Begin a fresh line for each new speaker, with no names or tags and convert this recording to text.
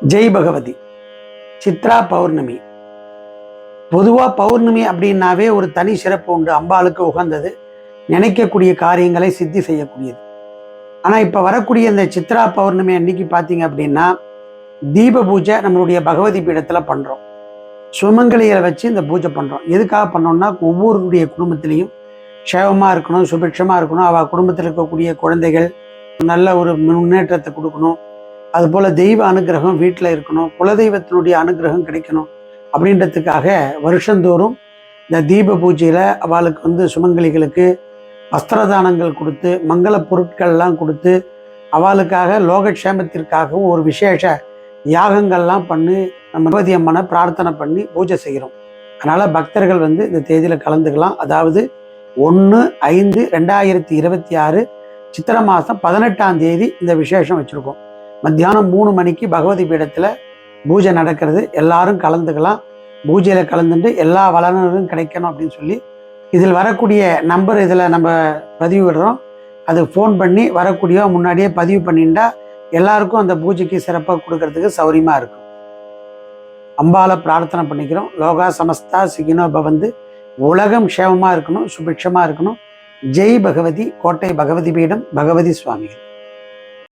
ஜெய் பகவதி. சித்ரா பௌர்ணமி. பொதுவாக பௌர்ணமி அப்படின்னாவே ஒரு தனி சிறப்பு உண்டு. அம்பாளுக்கு உகந்தது, நினைக்கக்கூடிய காரியங்களை சித்தி செய்யக்கூடியது. ஆனால் இப்போ வரக்கூடிய இந்த சித்ரா பௌர்ணமி அன்னைக்கு பார்த்தீங்க அப்படின்னா தீப பூஜை நம்மளுடைய பகவதி பீடத்தில் பண்ணுறோம். சுமங்கலிகளை வச்சு இந்த பூஜை பண்ணுறோம். எதுக்காக பண்ணோம்னா ஒவ்வொருடைய குடும்பத்திலையும் சேவமாக இருக்கணும், சுபிட்சமாக இருக்கணும், அவள் குடும்பத்தில் இருக்கக்கூடிய குழந்தைகள் நல்ல ஒரு முன்னேற்றத்தை கொடுக்கணும். அதுபோல் தெய்வ அனுகிரகம் வீட்டில் இருக்கணும், குலதெய்வத்தினுடைய அனுகிரகம் கிடைக்கணும். அப்படின்றதுக்காக வருஷந்தோறும் இந்த தீப பூஜையில் அவளுக்கு சுமங்கலிகளுக்கு வஸ்திரதானங்கள் கொடுத்து மங்கள பொருட்கள்லாம் கொடுத்து அவளுக்காக லோகக்ஷேமத்திற்காகவும் ஒரு விசேஷ யாகங்கள்லாம் பண்ணி நம்ம பகவதி அம்மனை பிரார்த்தனை பண்ணி பூஜை செய்கிறோம். அதனால் பக்தர்கள் இந்த தேதியில் கலந்துக்கலாம். அதாவது 1/5/2026 சித்திரை மாதம் 18ஆம் தேதி இந்த விசேஷம் வச்சுருக்கோம். மத்தியானம் 3 மணிக்கு பகவதி பீடத்தில் பூஜை நடக்கிறது. எல்லாரும் கலந்துக்கலாம். பூஜையில் கலந்துட்டு எல்லா வளங்களும் கிடைக்கணும் அப்படின்னு சொல்லி இதில் வரக்கூடிய நம்பர் இதில் நம்ம பதிவு விடுறோம். அது ஃபோன் பண்ணி வரக்கூடிய முன்னாடியே பதிவு பண்ணிட்டா எல்லாருக்கும் அந்த பூஜைக்கு சிறப்பாக கொடுக்கறதுக்கு சௌரியமாக இருக்கும். அம்பாலை பிரார்த்தனை பண்ணிக்கிறோம். லோகா சமஸ்தா சுகினோ பவந்து. உலகம் க்ஷேமமாக இருக்கணும், சுபிட்சமாக இருக்கணும். ஜெய் பகவதி. கோட்டை பகவதி பீடம், பகவதி சுவாமிகள்.